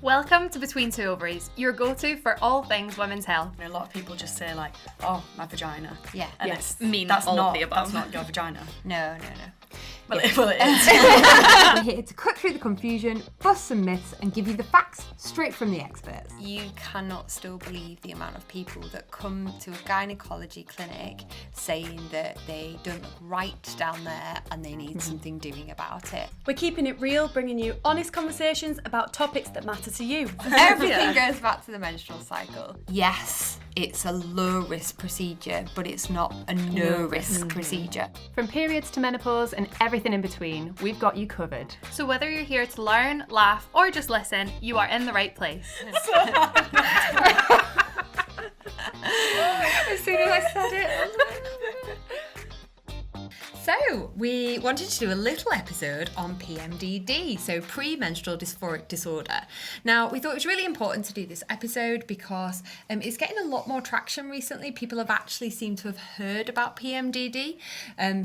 Welcome to Between Two Ovaries, your go-to for all things women's health. A lot of people just say like, oh, my vagina. Yeah. And Yes. that's all not, of the above. That's not your vagina. No. Well, it is. We're here to cut through the confusion, bust some myths, and give you the facts straight from the experts. You cannot still believe the amount of people that come to a gynecology clinic saying that they don't look right down there and they need something doing about it. We're keeping it real, bringing you honest conversations about topics that matter to you. Everything goes back to the menstrual cycle. Yes, it's a low-risk procedure, but it's not a no-risk procedure. From periods to menopause and everything in between, we've got you covered. So whether you're here to learn, laugh, or just listen, you are in the right place. As soon as I said it. So, we wanted to do a little episode on PMDD, so premenstrual dysphoric disorder. Now, we thought it was really important to do this episode because it's getting a lot more traction recently. People have actually seemed to have heard about PMDD.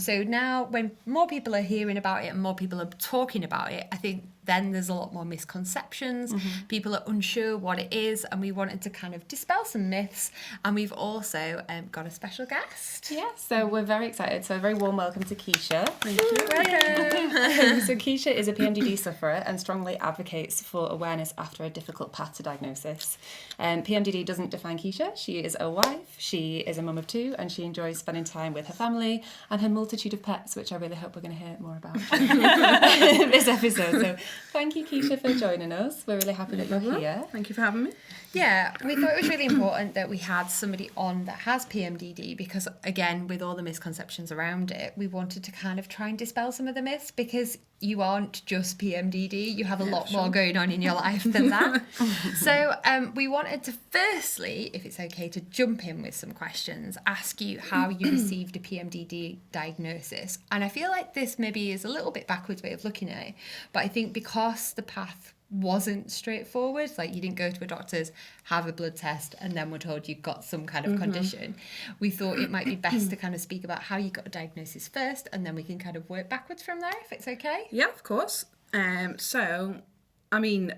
So now when more people are hearing about it and more people are talking about it, I think then there's a lot more misconceptions. People are unsure what it is, and we wanted to kind of dispel some myths. And we've also got a special guest. Yeah, so we're very excited. So a very warm welcome to Keisha. Thank you. Welcome. So Keisha is a PMDD sufferer and strongly advocates for awareness after a difficult path to diagnosis. PMDD doesn't define Keisha. She is a wife, she is a mum of two, and she enjoys spending time with her family and her multitude of pets, which I really hope we're going to hear more about in this episode. So thank you, Keisha, for joining us. We're really happy that you're here. Thank you for having me. Yeah, we thought it was really important that we had somebody on that has PMDD because, again, with all the misconceptions around it, we wanted to kind of try and dispel some of the myths because you aren't just PMDD, you have a lot more going on in your life than that. So we wanted to firstly, if it's okay to jump in with some questions, ask you how you received a PMDD diagnosis. And I feel like this maybe is a little bit backwards way of looking at it, but I think because the path wasn't straightforward, like you didn't go to a doctor's, have a blood test, and then we're told you've got some kind of condition, we thought it might be best to kind of speak about how you got a diagnosis first, and then we can kind of work backwards from there, if it's okay. Yeah, of course. So, I mean,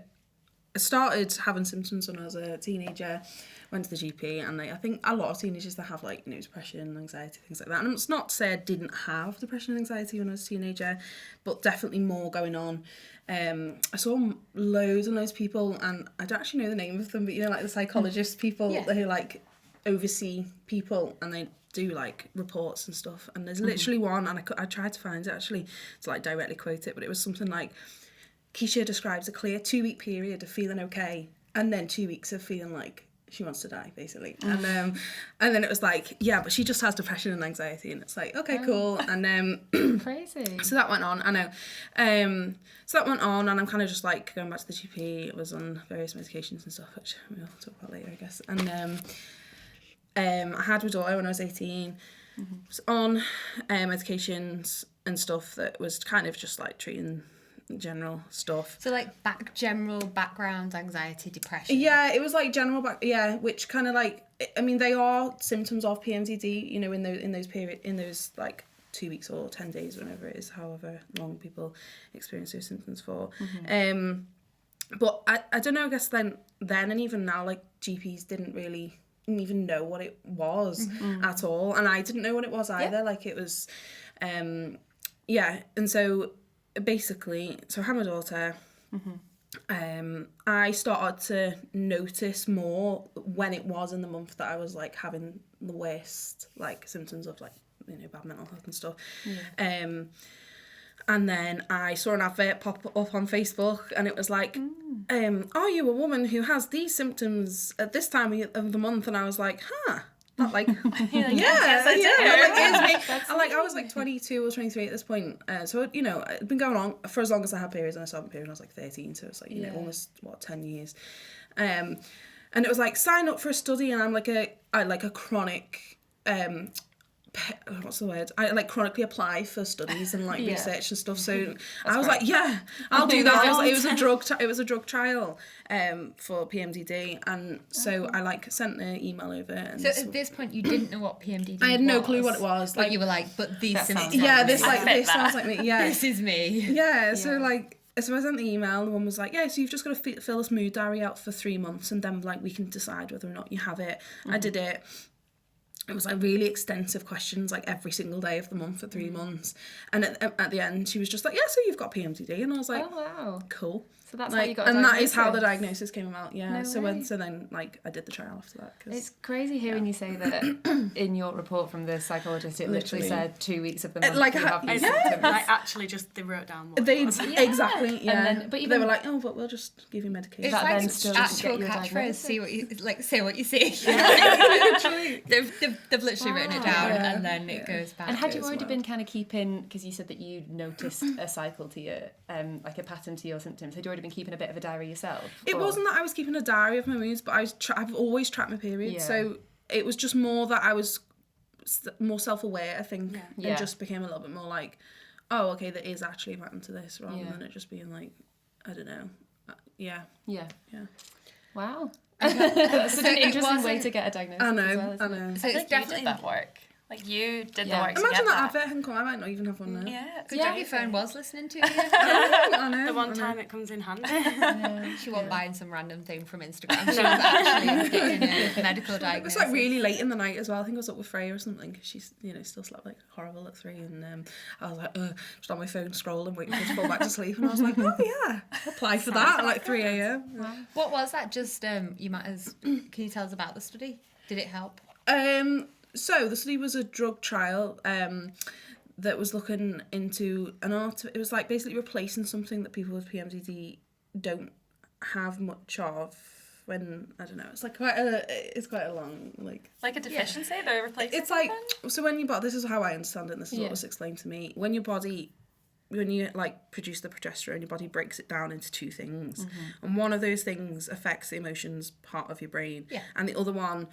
I started having symptoms when I was a teenager, went to the GP, and I think a lot of teenagers that have like, depression, anxiety, things like that. And it's not to say I didn't have depression and anxiety when I was a teenager, but definitely more going on. I saw loads and loads of people, and I don't actually know the name of them, but like the psychologist people who like oversee people, and they do like reports and stuff. And there's literally one, and I tried to find it actually to like directly quote it, but it was something like, Keisha describes a clear 2-week period of feeling okay, and then 2 weeks of feeling like she wants to die, basically. And then it was like, yeah, but she just has depression and anxiety, and it's like, okay, cool. And Crazy. so that went on, I know. So that went on, and I'm kind of just like going back to the GP. It was on various medications and stuff, which we'll talk about later, I guess. And I had my daughter when I was 18. Was on medications and stuff that was kind of just like treating general stuff. So like general background anxiety, depression. Yeah, it was like general which kind of like, I mean, they are symptoms of PMDD, in those like 2 weeks or 10 days, whenever it is, however long people experience those symptoms for. But I don't know, I guess then and even now, like GPs didn't really even know what it was at all, and I didn't know what it was either. Like it was and so basically, so I had my daughter. I started to notice more when it was in the month that I was like having the worst like symptoms of like bad mental health and stuff. And then I saw an advert pop up on Facebook, and it was like, are you a woman who has these symptoms at this time of the month? And I was like, not like, yes, I do. I was like 22 or 23 at this point. So, it'd been going on for as long as I had periods, and I started my period when I was like 13. So it's like, almost, 10 years. And it was like, sign up for a study, and I'm like a chronic, what's the word? I like chronically apply for studies and like research and stuff. So I was like, yeah, I'll do that. It was a drug trial for PMDD, and so I like sent the email over. And so at this point, you didn't know what PMDD was. I had no clue what it was. But you were like, but these symptoms. This sounds like me. Yeah, this is me. Yeah. So like. So I sent the email, and the one was like, yeah, so you've just got to fill this mood diary out for 3 months, and then like we can decide whether or not you have it. I did it. It was like really extensive questions, like every single day of the month for 3 months. And at the end, she was just like, yeah, so you've got PMDD. And I was like, Oh, wow. cool. So that's like, how you got a and that is how the diagnosis? diagnosis came about, yeah. No so way. so then like I did the trial after that. Cause, It's crazy hearing you say that in your report from the psychologist, it literally said 2 weeks of the month like, you have these yeah. symptoms. Like actually just they wrote down what they it was. exactly, yeah. And then, but they even were like, oh, but we'll just give you medication. It's That like then still doesn't actual get you a catchphrase. diagnosis. See what you like. Say what you see. They've literally written it down, Yeah. and then it goes back. And had you as already well. been kind of keeping, because you said that you noticed a cycle to your, like a pattern to your symptoms, had you already been keeping a bit of a diary yourself? It Or- wasn't that I was keeping a diary of my moods, but I've always tracked my periods. Yeah. So it was just more that I was more self-aware, I think, Yeah. and just became a little bit more like, oh, okay, there is actually a pattern to this, rather Yeah. than it just being like, I don't know. Yeah. Yeah. Yeah. Wow. That's such an it interesting way wasn't- to get a diagnosis I know, as well, I isn't it? know. So I it's think you definitely did that work. Like you did Yeah. the work to Imagine get that that. advert can come. I might not even have one now. Yeah, it's Good job your amazing. phone was listening to you. I know. The one I know. time it comes in handy. She wasn't buying some random thing from Instagram. She was actually getting a medical It diagnosis. was like really late in the night as well. I think I was up with Freya or something, because she's, still slept like horrible at 3, and I was like, just on my phone scrolling, waiting for her to fall back to sleep, and I was like, oh yeah, apply for that at like 3 a.m. What was that? Just you might as. Can you tell us about the study? Did it help? So the study was a drug trial that was looking into it was like basically replacing something that people with PMDD don't have much of. When I don't know, it's like quite a long Like a deficiency, they're replacing It's like, something? so when your body, this is how I understand it, and this is Yeah. what was explained to me. When you like produce the progesterone, your body breaks it down into 2 things, and one of those things affects the emotions part of your brain, and the other one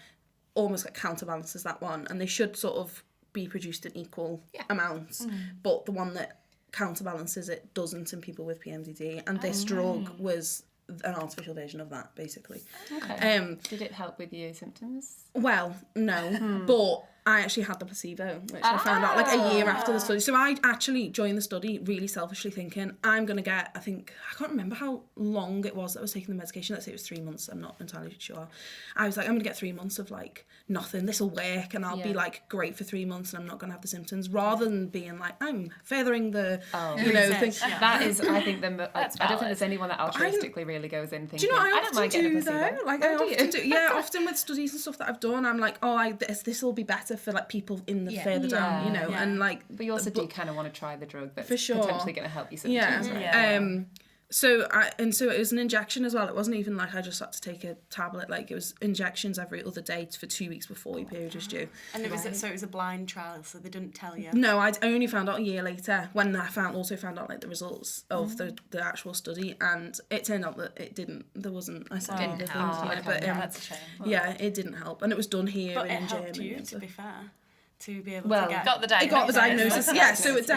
almost like counterbalances that one, and they should sort of be produced in equal amounts, but the one that counterbalances it doesn't in people with PMDD, and this drug was an artificial version of that, basically. Okay. Did it help with your symptoms? Well, no, but I actually had the placebo, which I found out like a year after the study. So I actually joined the study really selfishly thinking, I'm going to get, I can't remember how long it was that I was taking the medication. Let's say it was 3 months. I'm not entirely sure. I was like, I'm going to get 3 months of like nothing. This will work, and I'll be like great for 3 months, and I'm not going to have the symptoms, rather than being like, I'm furthering the, thing. That is, I think, I don't think valid. there's anyone that altruistically really goes in thinking, Do you know what I don't often mind getting a do placebo. though? Like Oh, I do you? often do, yeah. Often with studies and stuff that I've done, I'm like, oh, this will be better for like people in the further down, Yeah. and like. But you also do kind of want to try the drug that's For sure. potentially going to help you Yeah. symptoms, right? Yeah. So it was an injection as well. It wasn't even like I just had to take a tablet. Like it was injections every other day for 2 weeks before your period was due. And it was a blind trial, so they didn't tell you. No, I only found out a year later when I also found out like the results of the actual study, and it turned out that it didn't. There wasn't. I said other things, but That's a shame. yeah, it didn't help, and it was done here But it in helped Germany. you, and to stuff. be fair, to be able Well, to get... Got the It diagnosis. got the diagnosis, yeah. So it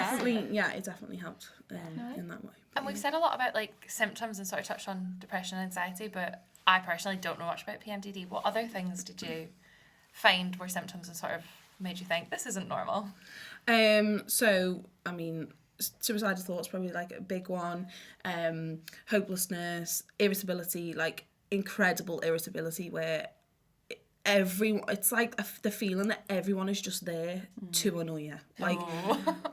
Yeah. definitely helped in that way. And we've said a lot about like symptoms and sort of touched on depression and anxiety, but I personally don't know much about PMDD. What other things did you find were symptoms and sort of made you think this isn't normal? So I mean, suicidal thoughts probably like a big one. Hopelessness, irritability, like incredible irritability, where it's like the feeling that everyone is just there to annoy you, like,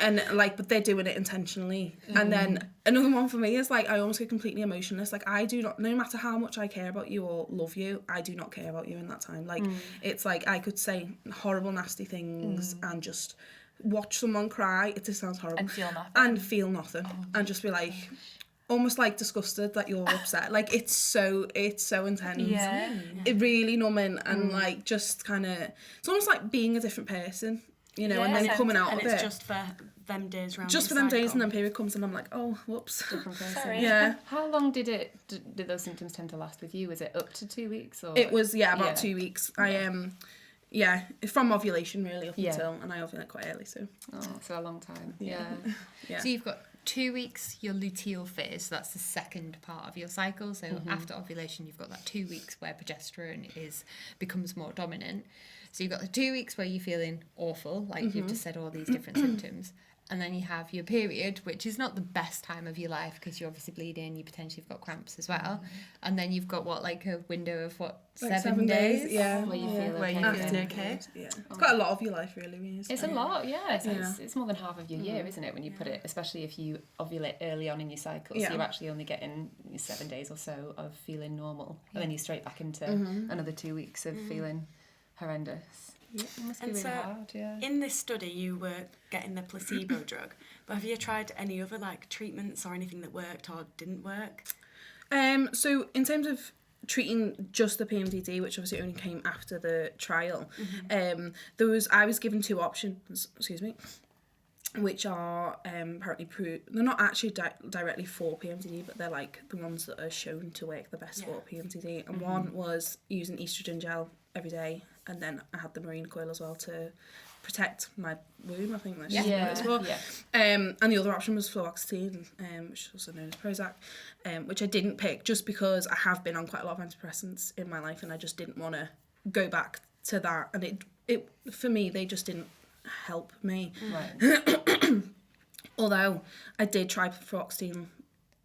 and like, but they're doing it intentionally. And then another one for me is like I almost get completely emotionless. Like I do not, no matter how much I care about you or love you, I do not care about you in that time. Like it's like I could say horrible, nasty things and just watch someone cry. It just sounds horrible. And feel nothing. And just be like. Almost like disgusted that you're upset. Like it's so intense. Yeah. It really numbing, and like just kind of it's almost like being a different person, and then coming out And of it's it. just for them days round. Just for them days, and then period comes, and I'm like, oh, whoops. Different person. Sorry. Yeah. How long did those symptoms tend to last with you? Was it up to 2 weeks? Or It was about 2 weeks. I from ovulation really up Yeah. until, and I ovulate quite early, so so a long time. Yeah. yeah. So you've got 2 weeks, your luteal phase, so that's the second part of your cycle. So after ovulation, you've got that 2 weeks where progesterone becomes more dominant. So you've got the 2 weeks where you're feeling awful, like you've just said all these different symptoms. and then you have your period, which is not the best time of your life because you're obviously bleeding, you potentially have got cramps as well, and then you've got like a window of like 7 days, yeah, Where you yeah. feel where okay. you After, feel okay. Yeah, it's quite a lot of your life really. Really, It's a lot, yeah. Yeah. It's more than half of your year, isn't it, when you put it, especially if you ovulate early on in your cycle. Yeah. So you're actually only getting 7 days or so of feeling normal. And then you're straight back into another 2 weeks of feeling horrendous. Yeah, it must be And really so, hard, yeah. in this study, you were getting the placebo drug, but have you tried any other like treatments or anything that worked or didn't work? So in terms of treating just the PMDD, which obviously only came after the trial, I was given 2 options, which are apparently they're not actually directly for PMDD, but they're like the ones that are shown to work the best for PMDD. And one was using estrogen gel every day, and then I had the marine coil as well to protect my womb. I think that's as well. Yeah. And the other option was fluoxetine, which is also known as Prozac, which I didn't pick just because I have been on quite a lot of antidepressants in my life, and I just didn't want to go back to that. And it for me, they just didn't help me. Right. Although I did try fluoxetine,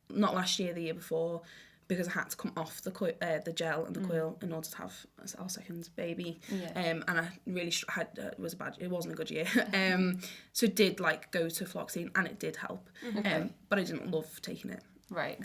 not last year, the year before, because I had to come off the gel and the coil in order to have our second baby. Yeah. And I really it wasn't a good year. So did like go to fluoxetine, and it did help. But I didn't love taking it. Right.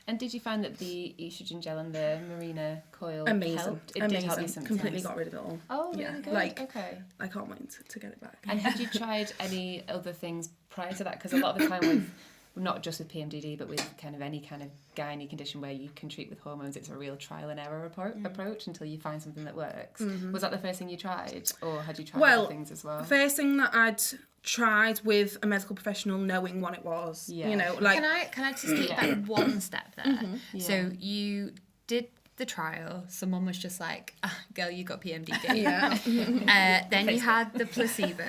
And did you find that the estrogen gel and the marina coil Amazing. helped? It Amazing. did help you symptoms. Completely got rid of it all. Oh, Yeah. really good. Like, okay. I can't wait to get it back. And had you tried any other things prior to that? Because a lot of the time with, not just with PMDD, but with kind of any kind of gynae condition where you can treat with hormones, it's a real trial and error approach until you find something that works. Was that the first thing you tried, or had you tried other things as well? First thing that I'd tried with a medical professional, knowing what it was. Yeah. You know, like Can I just take back one step there? So you did the trial, someone was just like, girl, you got PMDD. Then you had the placebo.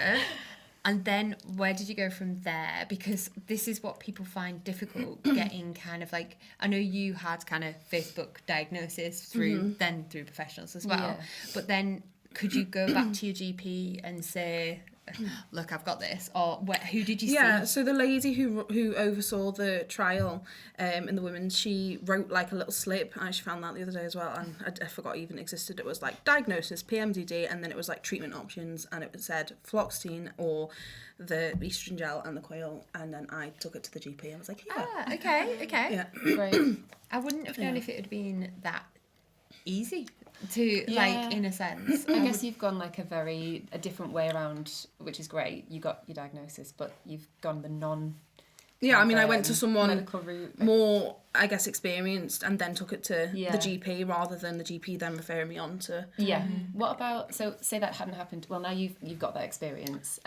And then where did you go from there? Because this is what people find difficult, getting kind of like, I know you had kind of Facebook diagnosis through professionals as well. Yeah. But then could you go back to your GP and say, look, I've got this? Or who did you see? Yeah, so the lady who oversaw the trial in the women's, she wrote like a little slip. I actually found that the other day as well, and I forgot it even existed. It was like diagnosis, PMDD, and then it was like treatment options, and it said fluoxetine or the estrogen gel and the coil, and then I took it to the GP and I was like, Okay. yeah. Great. I wouldn't have known if it had been that easy to, like, in a sense. I guess you've gone like a different way around, which is great. You got your diagnosis, but you've gone the non. Yeah, I mean, I went to someone medical route. more, I guess, experienced, and then took it to Yeah. the GP rather than the GP then referring me on to. Yeah. What about, so say that hadn't happened, well, now you've got that experience.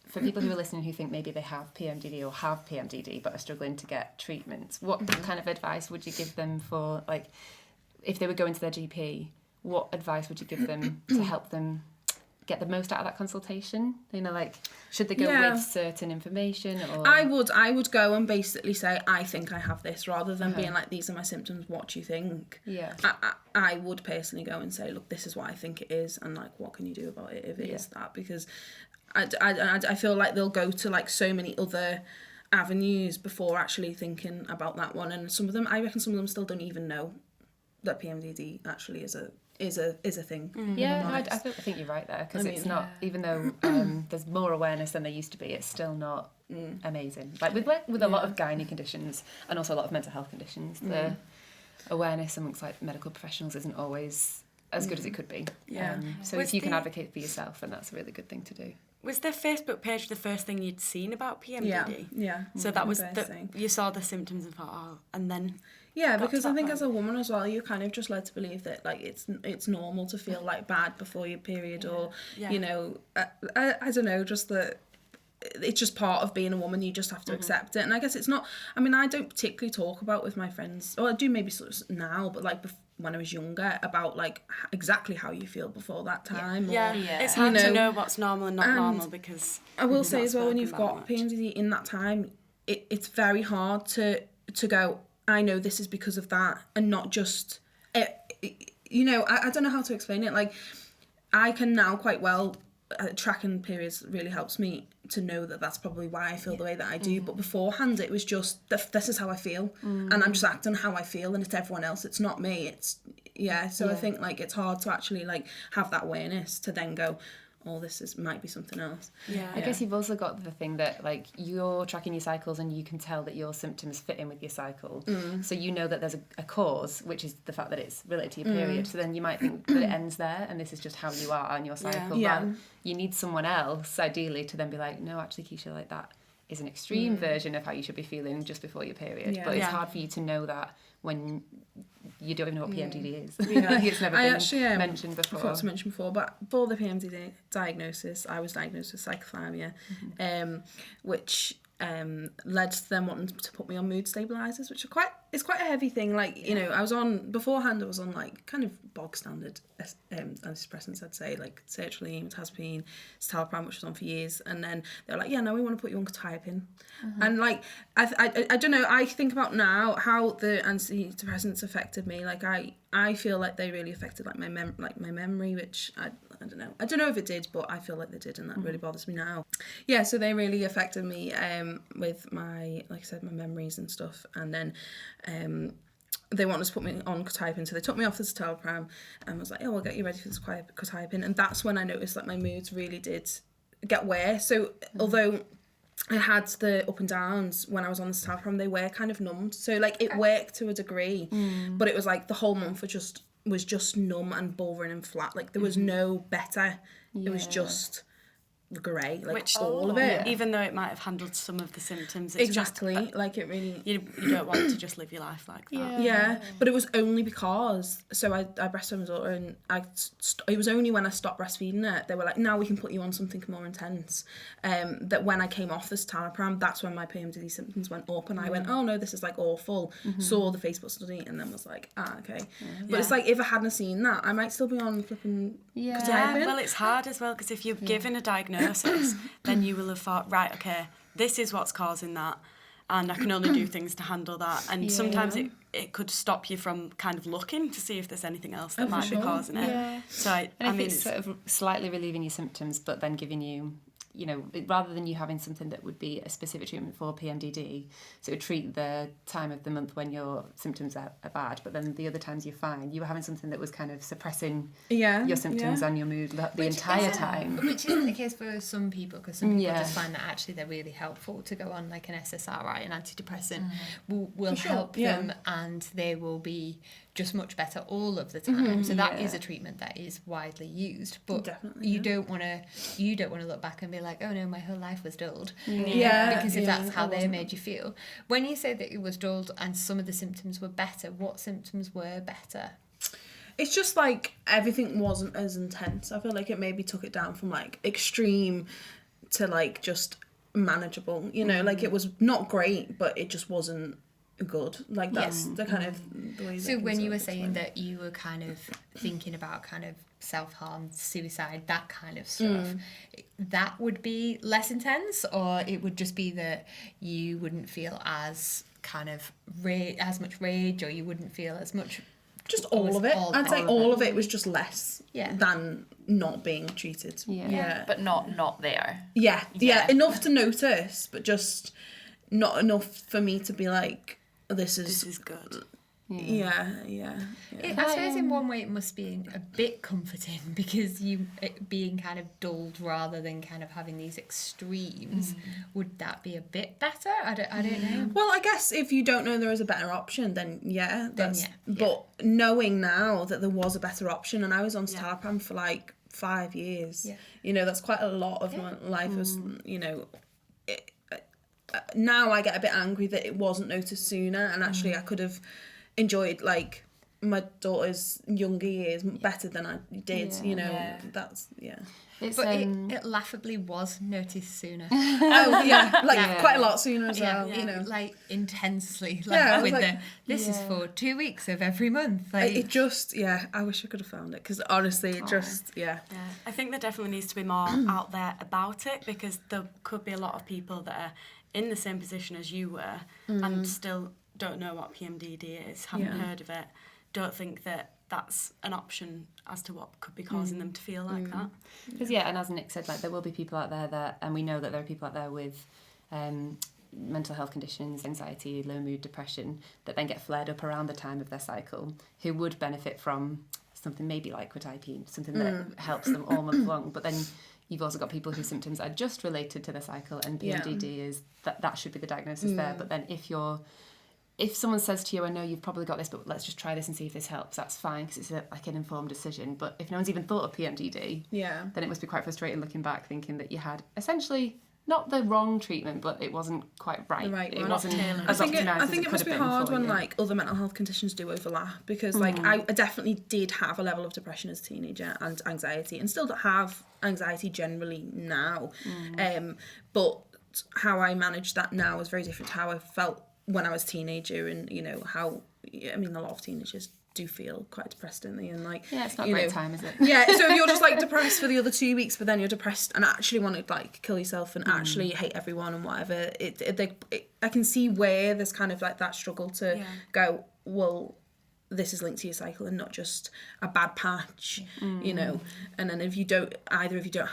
For people who are listening who think maybe they have PMDD or have PMDD but are struggling to get treatment, what kind of advice would you give them for, like, if they were going to their GP, what advice would you give them to help them get the most out of that consultation? You know, like, should they go with certain information? Or I would go and basically say, I think I have this, rather than being like, these are my symptoms, what do you think? Yeah. I would personally go and say, look, this is what I think it is, and like, what can you do about it if it is that? Because I feel like they'll go to like so many other avenues before actually thinking about that one, and I reckon some of them still don't even know that PMDD actually is a thing. Yeah, no, I think you're right there, because it's not, even though there's more awareness than there used to be, it's still not amazing. Like with a lot of gynae conditions and also a lot of mental health conditions, the awareness amongst like medical professionals isn't always as good as it could be. So if you can advocate for yourself, then that's a really good thing to do. Was their Facebook page the first thing you'd seen about PMDD? Yeah. So that was you saw the symptoms and thought, and then. Yeah, because I think as a woman as well, you're kind of just led to believe that like it's normal to feel like bad before your period, or you know, I don't know, just that it's just part of being a woman. You just have to accept it. And I guess it's not. I mean, I don't particularly talk about with my friends, or I do maybe sort of now, but like when I was younger, about like exactly how you feel before that time. Yeah, it's hard to know what's normal and not normal, because I will say as well, when you've got PMDD in that time, it's very hard to go, I know this is because of that, and not just, you know, I don't know how to explain it. Like, I can now quite well, tracking periods really helps me to know that that's probably why I feel the way that I do. But beforehand, it was just, this is how I feel. And I'm just acting how I feel, and it's everyone else. It's not me. It's, so I think, like, it's hard to actually, like, have that awareness to then go, oh, might be something else. I guess you've also got the thing that, like, you're tracking your cycles and you can tell that your symptoms fit in with your cycle. So you know that there's a cause, which is the fact that it's related to your period. So then you might think that it ends there and this is just how you are on your cycle. But you need someone else, ideally, to then be like, no, actually, Keisha, like, that is an extreme version of how you should be feeling just before your period. But it's hard for you to know that when you don't even know what PMDD is. It's never been mentioned before. I forgot to mention before, but for the PMDD diagnosis, I was diagnosed with psychotherapia, which led to them wanting to put me on mood stabilisers, which are it's quite a heavy thing. Like, you know, I was on like kind of bog standard antidepressants, I'd say, like sertraline, mirtazapine, citalopram, which was on for years, and then they're like, now we want to put you on quetiapine. And like, I don't know, I think about now how the antidepressants affected me. Like, I feel like they really affected like my memory, which I don't know if it did, but I feel like they did, and that really bothers me now. So they really affected me with my, like I said, my memories and stuff. And then they wanted to put me on quetiapine, so they took me off the citalopram and was like, we'll get you ready for this quetiapine. And that's when I noticed that my moods really did get worse. So although I had the up and downs when I was on the citalopram, they were kind of numbed. So like it worked to a degree, but it was like the whole month was just numb and boring and flat. Like there was no better. It was just grey, like all of it. Even though it might have handled some of the symptoms, it's exactly just, like it really. You don't want to just live your life like that. But it was only because I breastfed my daughter, and it was only when I stopped breastfeeding her, they were like, now we can put you on something more intense. That when I came off this citalopram, that's when my PMDD symptoms went up, and I went, oh no, this is like awful. Saw the Facebook study, and then was like, okay. But it's like, if I hadn't seen that, I might still be on flipping quetiapine. Well, it's hard as well, because if you're given a diagnosis, then you will have thought, right, okay, this is what's causing that, and I can only do things to handle that. And sometimes it could stop you from kind of looking to see if there's anything else that might be causing it. So I mean, it's sort of slightly relieving your symptoms, but then giving you, you know, rather than you having something that would be a specific treatment for PMDD, so it would treat the time of the month when your symptoms are bad, but then the other times you're fine, you were having something that was kind of suppressing your symptoms and your mood the entire time. Which isn't the case for some people, because some people just find that actually they're really helpful to go on like an SSRI, an antidepressant, will help them, and they will be just much better all of the time. So that is a treatment that is widely used, but you don't want to look back and be like, oh no, my whole life was dulled. Because if that's how they made you feel. When you say that it was dulled and some of the symptoms were better, what symptoms were better? It's just like everything wasn't as intense. I feel like it maybe took it down from like extreme to like just manageable, you know, like it was not great, but it just wasn't good. Like that's the kind of the way. So when you were saying that you were kind of thinking about kind of self-harm, suicide, that kind of stuff, that would be less intense, or it would just be that you wouldn't feel as kind of as much rage, or you wouldn't feel as much. Just all of it. I'd say all of it was just less than not being treated. But not there. Yeah, enough to notice, but just not enough for me to be like, this is good. I suppose in one way it must be a bit comforting, because it being kind of dulled rather than kind of having these extremes. Would that be a bit better? I don't know. Well, I guess if you don't know there is a better option, then but knowing now that there was a better option, and I was on citalopram for like 5 years, you know, that's quite a lot of my life. Was, you know, now I get a bit angry that it wasn't noticed sooner, and actually I could have enjoyed like my daughter's younger years better than I did, you know. That's But it laughably was noticed sooner. Quite a lot sooner as well, you know, like intensely, like with this is for 2 weeks of every month. Like it just I wish I could have found it, because honestly it just I think there definitely needs to be more out there about it, because there could be a lot of people that are in the same position as you were and still don't know what PMDD is, haven't heard of it, don't think that that's an option as to what could be causing them to feel like that. Because and as Nick said, like there will be people out there that, and we know that there are people out there with mental health conditions, anxiety, low mood, depression, that then get flared up around the time of their cycle, who would benefit from something maybe like quetiapine, something that helps them all month long. But then you've also got people whose symptoms are just related to the cycle, and PMDD is that should be the diagnosis there. But then if someone says to you, I know you've probably got this, but let's just try this and see if this helps, that's fine, because it's like an informed decision. But if no one's even thought of PMDD, then it must be quite frustrating looking back, thinking that you had essentially not the wrong treatment, but it wasn't quite right. It wasn't as I optimised as think it it must could be have been hard for when you. like other mental health conditions do overlap, because like I definitely did have a level of depression as a teenager and anxiety, and still have anxiety generally now. But how I manage that now is very different to how I felt when I was a teenager, and how a lot of teenagers do feel quite depressed, don't they? And like, it's not a great time, is it? So if you're just like depressed for the other 2 weeks, but then you're depressed and actually want to like kill yourself and actually hate everyone and whatever, I can see where there's kind of like that struggle to go, well, this is linked to your cycle and not just a bad patch, and then if you don't have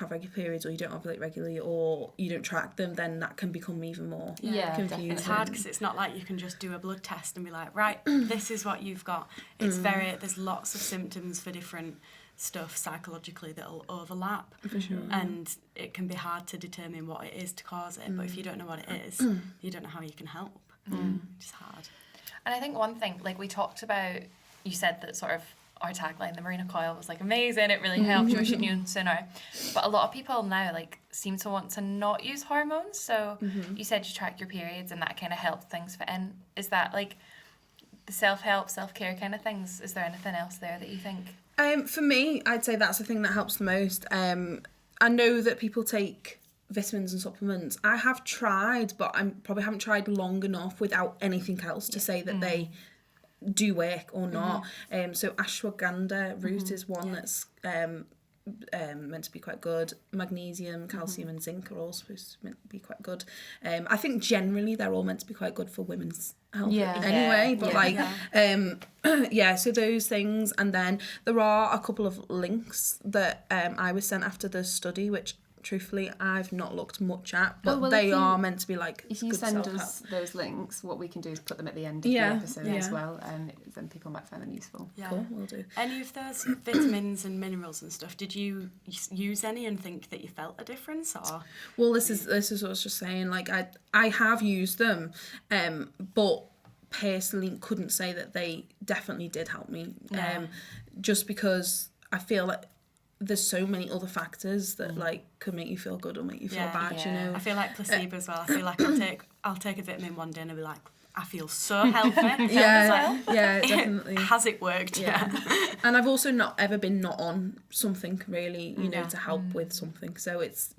regular periods, or you don't ovulate regularly, or you don't track them, then that can become even more confusing. It's hard because it's not like you can just do a blood test and be like, right, this is what you've got. It's there's lots of symptoms for different stuff psychologically that'll overlap, for sure. And it can be hard to determine what it is to cause it, but if you don't know what it is, you don't know how you can help. It's hard. And I think one thing, like we talked about, you said that sort of our tagline, the Marina Coil, was like amazing, it really helped, you should know sooner. But a lot of people now like seem to want to not use hormones. So you said you track your periods and that kind of helped things fit in. Is that like the self-help, self-care kind of things? Is there anything else there that you think? For me, I'd say that's the thing that helps the most. I know that people take vitamins and supplements. I have tried, but I probably haven't tried long enough without anything else to say that they do work or not. So ashwagandha root is one that's meant to be quite good. Magnesium, calcium and zinc are also meant to be quite good. I think generally they're all meant to be quite good for women's health anyway, but so those things. And then there are a couple of links that I was sent after the study, which truthfully I've not looked much at, but they are meant to be like if you good send self-help. us those links, what we can do is put them at the end of the episode as well, and then people might find them useful. Cool, we'll do. Any of those vitamins and minerals and stuff, did you use any and think that you felt a difference, or? Well, this is what I was just saying, like I have used them, but personally couldn't say that they definitely did help me, just because I feel like there's so many other factors that like could make you feel good or make you feel bad, I feel like placebo as well. I feel like I'll take a vitamin one day and I'll be like, I feel so healthy. Definitely. Has it worked? And I've also not ever been not on something really, to help with something. So it's,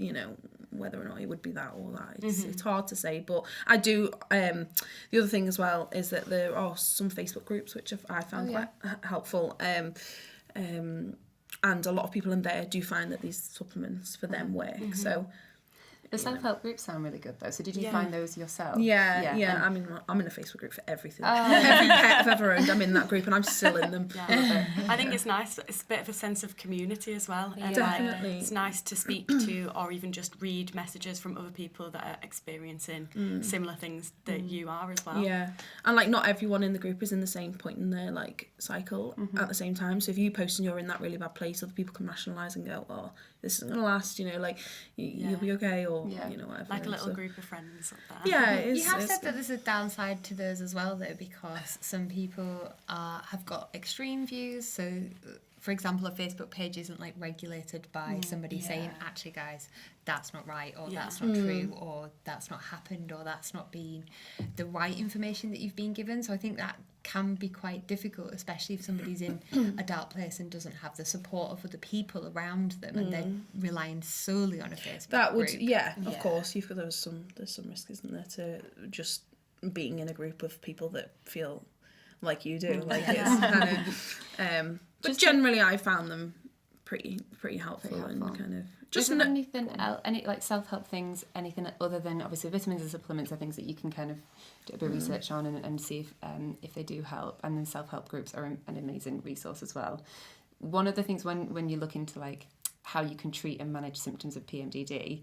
whether or not it would be that or that, it's hard to say. But I do, the other thing as well is that there are some Facebook groups which I found quite helpful. And a lot of people in there do find that these supplements for them work. So the self-help groups sound really good though. So did you find those yourself? Yeah. I'm in a Facebook group for everything. Every pet I've ever owned, I'm in that group, and I'm still in them. I think it's nice. It's a bit of a sense of community as well. And definitely. It's nice to speak to or even just read messages from other people that are experiencing similar things that you are as well. Yeah, and like not everyone in the group is in the same point in their like cycle at the same time. So if you post and you're in that really bad place, other people can rationalise and go, "Oh, this isn't gonna last," like you'll be okay, or whatever. Like a little group of friends up there. Yeah, you have said that there's a downside to those as well, though, because some people have got extreme views. So, for example, a Facebook page isn't like regulated by somebody saying, actually, guys, that's not right, or that's not true, or that's not happened, or that's not been the right information that you've been given. So I think that can be quite difficult, especially if somebody's in a dark place and doesn't have the support of other people around them, and they're relying solely on a Facebook that would group. Of course. There's some risk, isn't there, to just being in a group of people that feel like you do. Like it's kind of but generally I found them pretty helpful, helpful. and kind of Is there anything else, any like self-help things, anything other than obviously vitamins and supplements are things that you can kind of do a bit of research on and see if they do help, and then self-help groups are an amazing resource as well. One of the things when you look into like how you can treat and manage symptoms of PMDD,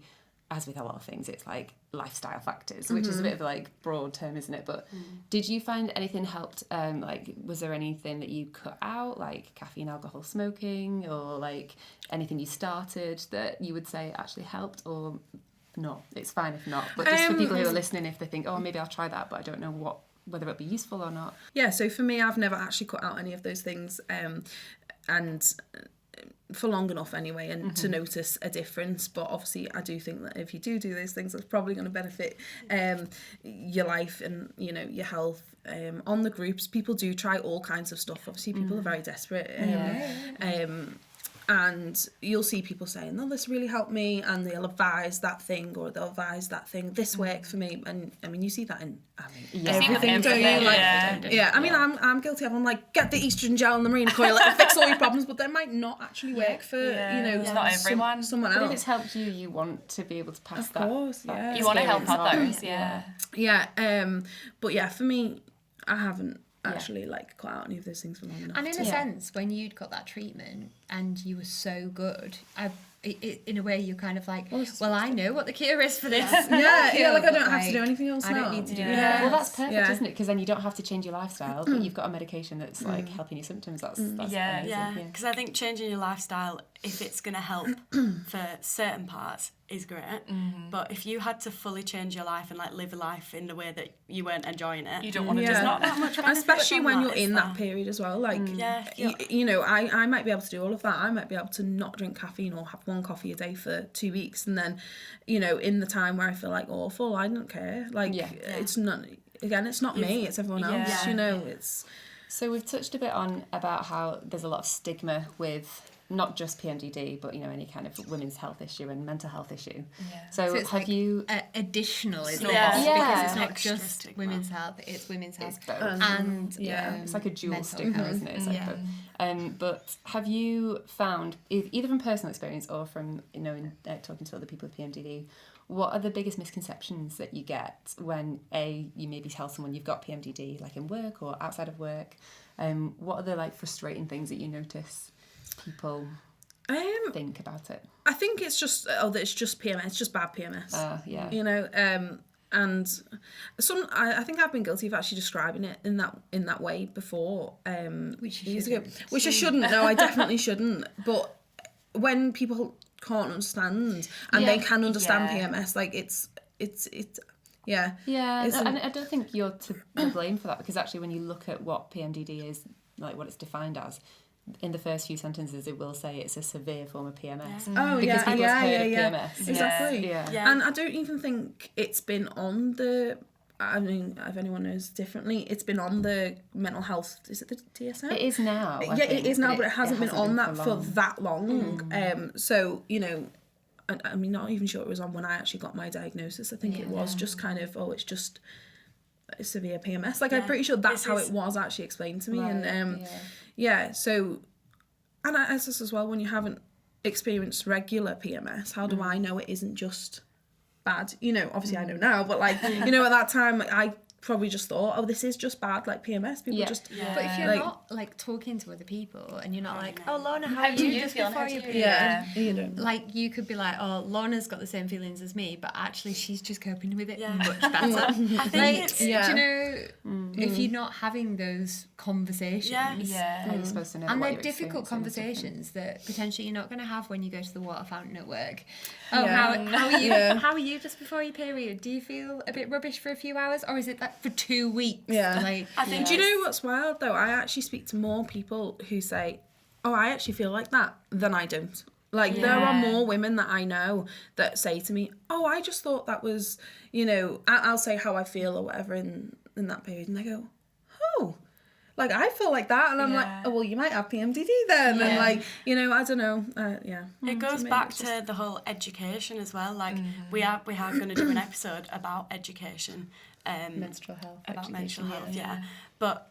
as with a lot of things, it's like lifestyle factors, which is a bit of a like broad term, isn't it? But did you find anything helped? Like, was there anything that you cut out, like caffeine, alcohol, smoking, or like anything you started that you would say actually helped, or not? It's fine if not. But just for people who are listening, if they think, oh, maybe I'll try that, but I don't know whether it'll be useful or not. Yeah, so for me, I've never actually cut out any of those things, and for long enough anyway, and to notice a difference. But obviously I do think that if you do those things, that's probably going to benefit your life and, you know, your health. On the groups, people do try all kinds of stuff. Obviously people are very desperate, and you'll see people saying, oh, this really helped me, and they'll advise that thing, or they'll advise that thing, this worked for me. And I mean, you see that in everything, don't you? Like, I mean, I'm guilty of, I'm like, get the estrogen gel and the marina coil, it'll fix all your problems, but they might not actually work for, you know, not everyone. someone But else. if it's helped you, you want to be able to pass Of course, yeah. You want to help experience others, Yeah, but yeah, for me, I haven't actually like cut out any of those things for long enough. And in a sense, when you'd got that treatment and you were so good, in a way you're kind of like, well, I know what the cure is for this. Yeah, like I don't have to do anything else now. I don't need to do Well, that. that's perfect, isn't it? Because then you don't have to change your lifestyle, but you've got a medication that's like helping your symptoms. That's amazing. Yeah, because I think changing your lifestyle, if it's going to help for certain parts, is great. But if you had to fully change your life and like live a life in the way that you weren't enjoying it, you don't want to there's just not that much benefit Especially from when that, you're is in there? that period as well. Like, Yeah. you know, I might be able to do all of that. I might be able to not drink caffeine or have one coffee a day for 2 weeks. And then, you know, in the time where I feel like awful, I don't care. Like, it's not, again, it's not me, it's everyone else, you know, it's... So we've touched a bit on about how there's a lot of stigma with not just PMDD, but, you know, any kind of women's health issue and mental health issue. So it's have like you... additional, isn't it? Yeah. Because it's not Extra just stigma. women's health, it's women's health. It's both. And it's like a dual mental stigma, health. isn't it? It's like both. But have you found, either from personal experience or from, you know, in, talking to other people with PMDD, what are the biggest misconceptions that you get when you maybe tell someone you've got PMDD, like in work or outside of work? What are the like frustrating things that you notice people think about it? I think it's just, that it's just PMS, it's just bad PMS. You know, and I think I've been guilty of actually describing it in that way before. Which years ago, which I shouldn't. No, I definitely shouldn't. But when people can't understand and they can understand PMS, like it's and I don't think you're to blame for that, because actually when you look at what PMDD is, like what it's defined as, in the first few sentences it will say it's a severe form of PMS. Because people's heard of PMS. Exactly. Yeah. And I don't even think it's been on the, I mean, if anyone knows differently, it's been on the mental health, is it the DSM? It is now. I Yeah, think, it is now, but it hasn't been on that for long. that long. So, you know, I mean, not even sure it was on when I actually got my diagnosis. I think it was just kind of, it's just a severe PMS. Like, I'm pretty sure that's how it was actually explained to me. Right, And so, and I guess as well, when you haven't experienced regular PMS, how do I know it isn't just bad? You know, obviously I know now, but like, you know, at that time I probably just thought, this is just bad, like PMS. People just... But if you're like, not like talking to other people and you're not like, oh, Lorna, how are you just before your period? Yeah, you don't. Like, you could be like, oh, Lorna's got the same feelings as me, but actually she's just coping with it much better. I think like, do you know, if you're not having those conversations, How are you supposed to know and what they're you're difficult experiencing? conversations that potentially you're not going to have when you go to the water fountain at work. Yeah. How are you? How are you just before your period? Do you feel a bit rubbish for a few hours, or is it like for 2 weeks? Yeah. Like, I think Do you know what's wild though? I actually speak to more people who say, I actually feel like that, than I don't. Like, there are more women that I know that say to me, I just thought that was, you know, I'll say how I feel or whatever in that period, and they go, like, I feel like that, and I'm like, well, you might have PMDD then, and like, you know, I don't know, It goes back to the whole education as well. Like, we are going to do an episode about education, Menstrual health. about education, mental health, but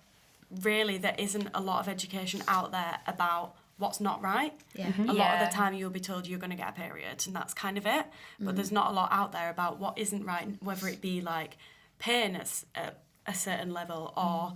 really there isn't a lot of education out there about what's not right. Yeah. A lot of Yeah. the time you'll be told you're going to get a period and that's kind of it. But there's not a lot out there about what isn't right, whether it be like pain at a certain level or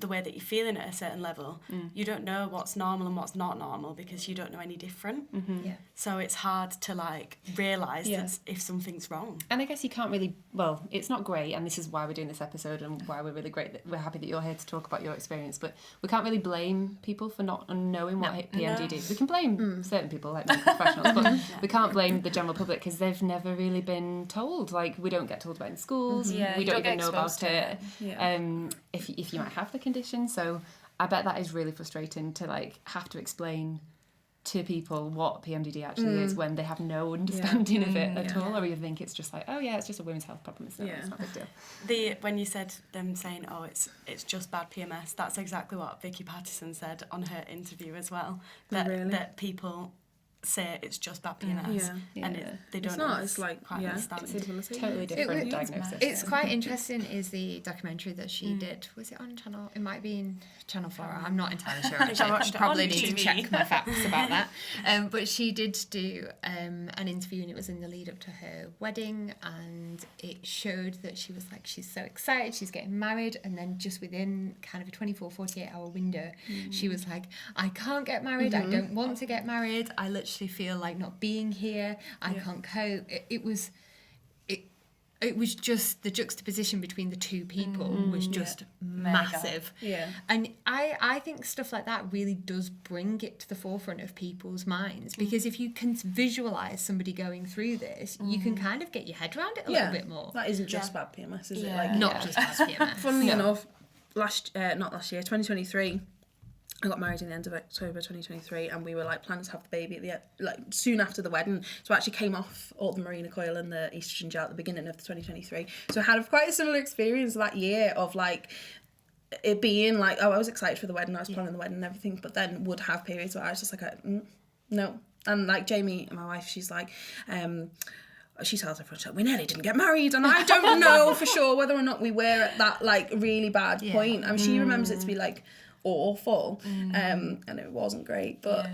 the way that you're feeling at a certain level. You don't know what's normal and what's not normal because you don't know any different. Yeah. So it's hard to like realise Yeah. that if something's wrong. And I guess you can't really, well, it's not great, and this is why we're doing this episode and why we're really great, that we're happy that you're here to talk about your experience, but we can't really blame people for not knowing what PMDD is. We can blame certain people, like medical professionals, but we can't blame the general public because they've never really been told. Like, we don't get told about it in schools, Yeah, we you don't don't even get know about exposed to it. Yeah. If you might have the condition, so I bet that is really frustrating to like have to explain to people what PMDD actually is when they have no understanding of it at all, or you think it's just like, oh yeah, it's just a women's health problem, it's not a big deal. When you said them saying, oh, it's just bad PMS, that's exactly what Vicky Pattison said on her interview as well. That people say it's just bad PMS, and they don't It's know not. It's like quite understand. It's a totally different diagnosis. It's quite interesting is the documentary that she did. Was it on Channel? It might be in Channel 4. I'm not entirely sure. Actually. watched I it probably on need to TV. check my facts about that. But she did do an interview, and it was in the lead up to her wedding, and it showed that she was like, she's so excited, she's getting married, and then just within kind of a 24-48 hour window, she was like, I can't get married, I don't want to get married, I literally feel like not being here, I can't cope. It was just the juxtaposition between the two people was just massive. Yeah. And I think stuff like that really does bring it to the forefront of people's minds, because if you can visualise somebody going through this, you can kind of get your head around it a little bit more. That isn't just bad PMS, is it? Like, Not just as PMS. funnily enough, not last year, 2023, I got married in the end of October 2023, and we were like planning to have the baby at the soon after the wedding. So I actually came off all the marina coil and the estrogen gel at the beginning of the 2023. So I had quite a similar experience that year of like it being like, oh, I was excited for the wedding, I was planning the wedding and everything, but then would have periods where I was just like, no. And like Jamie, my wife, she's like, she tells everyone, we nearly didn't get married, and I don't know for sure whether or not we were at that like really bad point. I mean, she remembers it to be like awful, and it wasn't great, but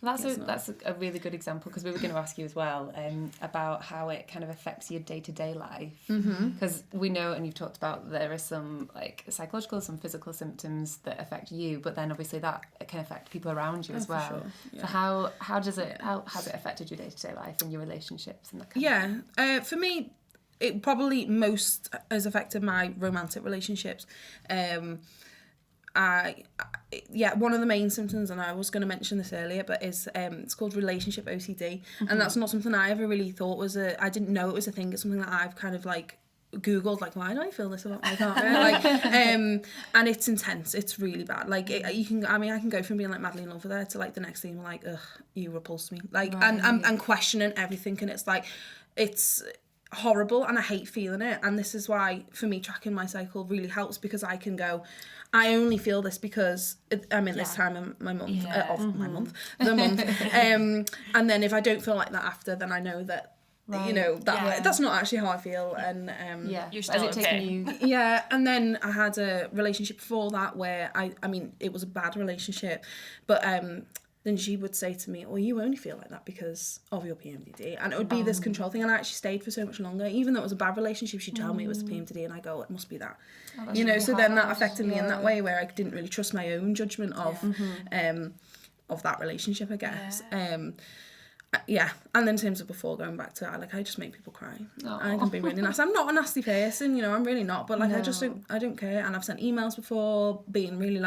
That's a really good example, because we were going to ask you as well about how it kind of affects your day-to-day life, because we know, and you've talked about, there are some like psychological, some physical symptoms that affect you, but then obviously that can affect people around you as well. Sure. So how has it affected your day-to-day life and your relationships and that kind of for me, it probably most has affected my romantic relationships. One of the main symptoms, and I was going to mention this earlier, but is it's called relationship OCD, and that's not something I ever really thought was I didn't know it was a thing. It's something that I've kind of like Googled, like, why do I feel this about my partner? Like, and it's intense. It's really bad. Like, I can go from being like madly in love with her to like the next thing, like, ugh, you repulse me, like, and questioning everything, and it's like, it's horrible, and I hate feeling it. And this is why, for me, tracking my cycle really helps, because I can go, I only feel this because I'm in this time of my month, and then if I don't feel like that after, then I know that, you know, that that's not actually how I feel. And you're still okay. And then I had a relationship before that where I mean, it was a bad relationship, but then she would say to me, well, you only feel like that because of your PMDD. And it would be this control thing. And I actually stayed for so much longer. Even though it was a bad relationship, she'd tell me it was PMDD, and I go, it must be that. You know, so then that affected me in that way, where I didn't really trust my own judgment of that relationship, I guess. And then in terms of before, going back to that, like, I just make people cry. I can be really nasty. I'm not a nasty person, you know, I'm really not, but like, I don't care. And I've sent emails before being really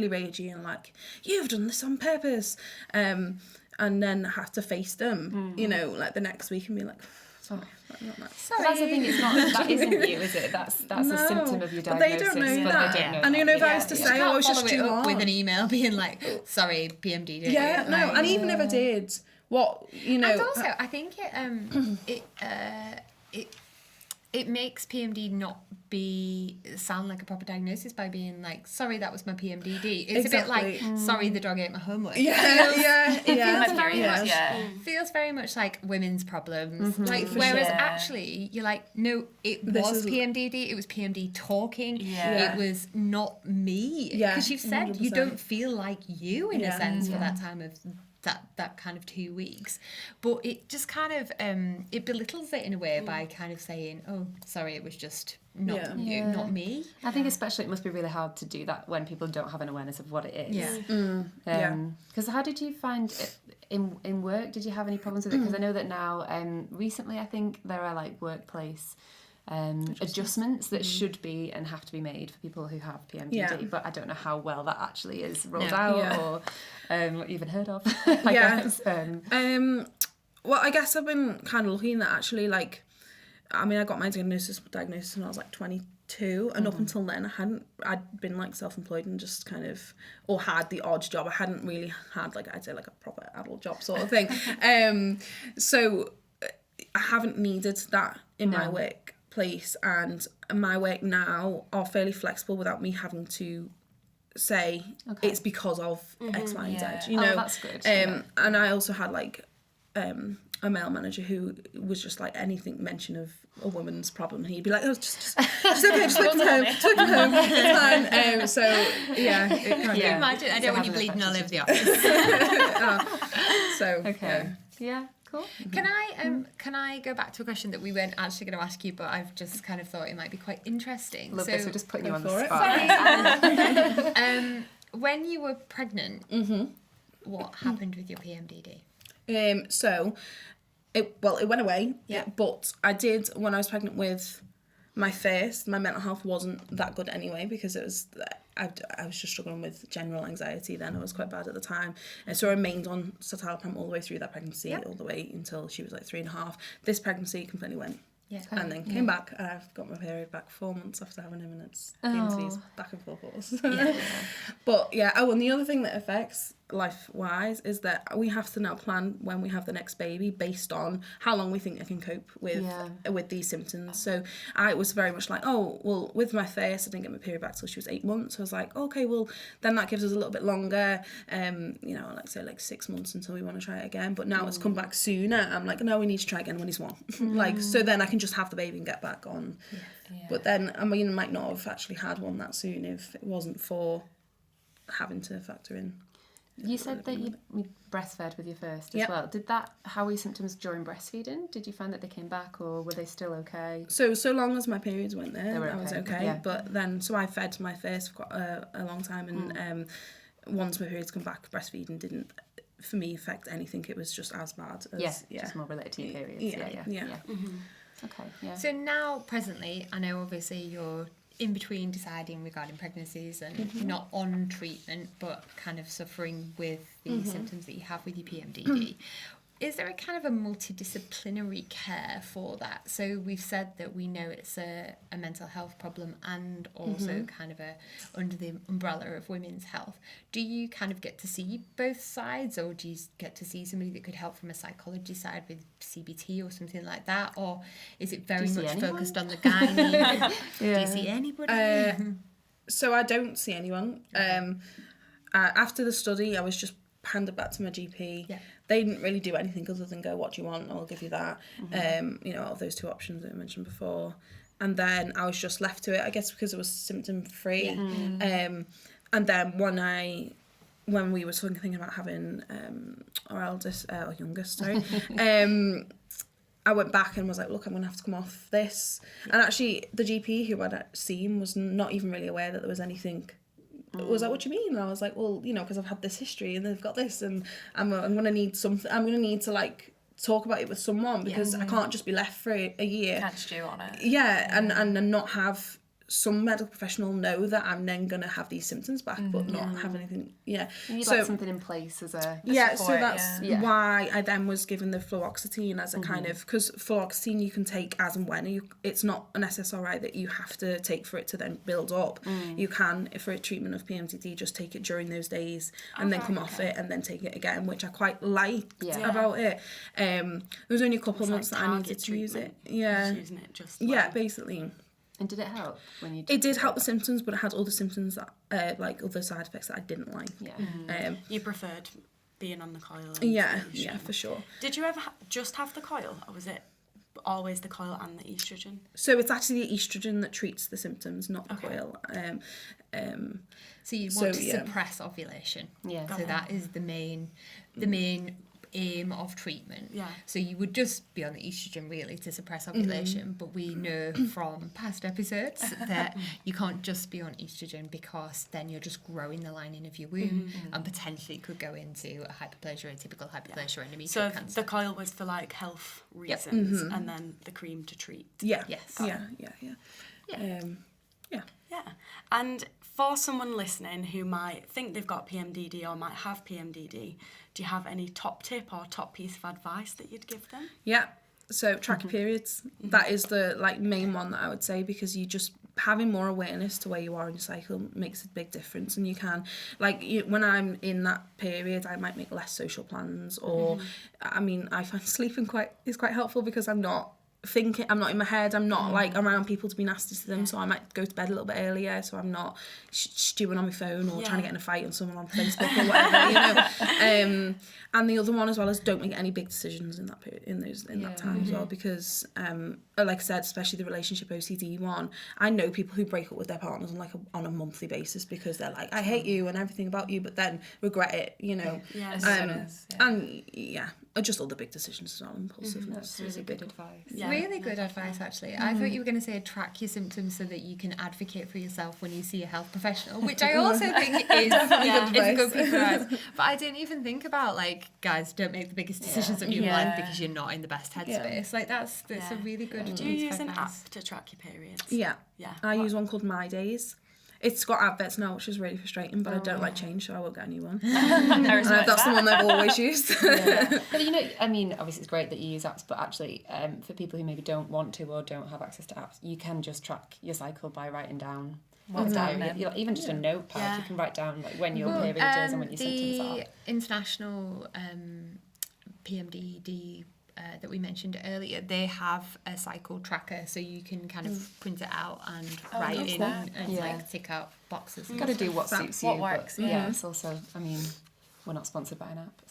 ragey and like, you've done this on purpose, and then have to face them, you know, like the next week and be like, sorry. But that's the thing, it's not, that isn't you, is it? That's a symptom of your diagnosis. But they don't know that. They don't know and you know, if I was to You say, can't oh, it's just follow it too up hard. with an email being like, sorry, PMDD. And even if I did, what, you know. And also, I think it makes PMD not sound like a proper diagnosis by being like, sorry, that was my PMDD. It's a bit like, sorry, the dog ate my homework. My periods, Feels very much like women's problems. Like, For whereas sure. actually, you're like, no, it was PMDD. It was PMD talking. Yeah. It was not me. Yeah, Because you've said you 100%. don't feel like you in a sense for Yeah. that time of that kind of 2 weeks, but it just kind of it belittles it in a way by kind of saying, oh, sorry, it was just not you, not me. I think especially it must be really hard to do that when people don't have an awareness of what it is. Yeah. Because how did you find it in work? Did you have any problems with it? Because I know that now, recently, I think there are like workplace adjustments that should be and have to be made for people who have PMDD, but I don't know how well that actually is rolled out or even heard of. I guess. Well, I guess I've been kind of looking at actually, like, I mean, I got my diagnosis when I was like 22, and up until then I'd been like self-employed and just kind of, or had the odd job. I hadn't really had like, I'd say like a proper adult job sort of thing. So I haven't needed that in my workplace, and my work now are fairly flexible without me having to say it's because of X, Y, and Z. You know, that's good. And I also had like a male manager who was just like anything mention of a woman's problem, he'd be like, oh, just okay, just work from home, it's fine. So yeah, it kind Can you imagine? I don't want you bleeding all over the office. So Okay. Yeah. Cool. Can I go back to a question that we weren't actually going to ask you, but I've just kind of thought it might be quite interesting. Love this. We're just putting you on the for it. spot. When you were pregnant, what happened with your PMDD? So it went away. Yeah. But I did, when I was pregnant with my first, my mental health wasn't that good anyway, because it was I was just struggling with general anxiety then. I was quite bad at the time, and so I remained on citalopram all the way through that pregnancy, all the way until she was like 3.5. This pregnancy completely went. Yeah. And then came back, and I've got my period back 4 months after having him, and it's PMDD's back and forth. But yeah, and the other thing that affects life-wise is that we have to now plan when we have the next baby based on how long we think I can cope with these symptoms. So I was very much like, oh, well, with my first, I didn't get my period back till she was 8 months. So I was like, okay, well, then that gives us a little bit longer, you know, like say like 6 months until we want to try it again. But now it's come back sooner. I'm like, no, we need to try again when he's 1. Like, so then I can just have the baby and get back on. But then, I mean, I might not have actually had one that soon if it wasn't for having to factor in. You said that you breastfed with your first as well. How were your symptoms during breastfeeding? Did you find that they came back, or were they still okay? So long as my periods weren't there, I was okay. Yeah. But then, so I fed my first for quite a long time, and once my periods come back, breastfeeding didn't, for me, affect anything. It was just as bad as just more related to your periods. Yeah. Okay. Yeah. So now, presently, I know obviously you're in between deciding regarding pregnancies and not on treatment, but kind of suffering with the symptoms that you have with your PMDD. Is there a kind of a multidisciplinary care for that? So we've said that we know it's a mental health problem and also kind of under the umbrella of women's health. Do you kind of get to see both sides, or do you get to see somebody that could help from a psychology side with CBT or something like that? Or is it very much focused on the gynae? Do you see anybody? So I don't see anyone. After the study, I was just handed back to my GP. Yeah. They didn't really do anything other than go, what do you want? I'll give you that. You know, out of those 2 options that I mentioned before. And then I was just left to it, I guess, because it was symptom free. And then when we were thinking about having our eldest, or youngest, sorry, I went back and was like, look, I'm going to have to come off this. And actually, the GP who I'd seen was not even really aware that there was anything. Was like, what do you mean? And I was like, well, you know, because I've had this history and they've got this, and I'm going to need something. I'm going to need to like talk about it with someone, because I can't just be left for a year. Can't stew on it. Yeah, and not have some medical professional know that I'm then going to have these symptoms back, but not have anything. Yeah. You need So like something in place as a yeah, support, so that's yeah. why I then was given the fluoxetine as a kind of, because fluoxetine you can take as and when. It's not an SSRI that you have to take for it to then build up. You can, for a treatment of PMDD, just take it during those days and then come off it and then take it again, which I quite liked about it. There was only a couple of months that I needed to use it. Yeah. Using it just Basically. And did it help when you? It did help the symptoms, but it had other symptoms that, like other side effects that I didn't like. Yeah. You preferred being on the coil? Yeah, for sure. Did you ever just have the coil, or was it always the coil and the estrogen? So it's actually the estrogen that treats the symptoms, not the coil. So you want to suppress ovulation. Yeah. So that is the main aim of treatment. Yeah. So you would just be on the estrogen really to suppress ovulation, but we know from past episodes that you can't just be on estrogen, because then you're just growing the lining of your womb and potentially could go into a hyperplasia, atypical hyperplasia, or endometrial So cancer. the coil was for like health reasons, and then the cream to treat. Yeah. Yes. Yeah. Yeah. And for someone listening who might think they've got PMDD or might have PMDD, do you have any top tip or top piece of advice that you'd give them? Yeah. So track your periods. That is the main one that I would say, because you just having more awareness to where you are in your cycle makes a big difference. And you can, when I'm in that period, I might make less social plans, or I find sleeping is quite helpful, because I'm not thinking, I'm not in my head, I'm not around people to be nasty to them, so I might go to bed a little bit earlier, so I'm not stewing on my phone or trying to get in a fight on someone on Facebook or whatever, and the other one as well is don't make any big decisions in that period, in that time as well, because like I said, especially the relationship OCD one, I know people who break up with their partners on a monthly basis, because they're like, I hate you and everything about you, but then regret it, and just all the big decisions as well, impulsiveness. That's really good advice. Yeah. Really good advice, actually. I thought you were going to say track your symptoms so that you can advocate for yourself when you see a health professional, which I also think is a good piece of advice. But I didn't even think about, guys, don't make the biggest decisions of your life because you're not in the best headspace. That's a really good Do you piece of use an advice. app to track your periods? Yeah. Yeah. I use one called My Days. It's got adverts now, which is really frustrating, but I don't like change, so I won't get a new one. That's the one I've always used. But obviously it's great that you use apps, but actually for people who maybe don't want to or don't have access to apps, you can just track your cycle by writing down what's diary. Even just a notepad, you can write down when your period is and when your symptoms are. The international PMDD that we mentioned earlier, they have a cycle tracker, so you can kind of print it out and write in and tick out boxes. You've got to do what suits you. What works, But, it's also, we're not sponsored by an app.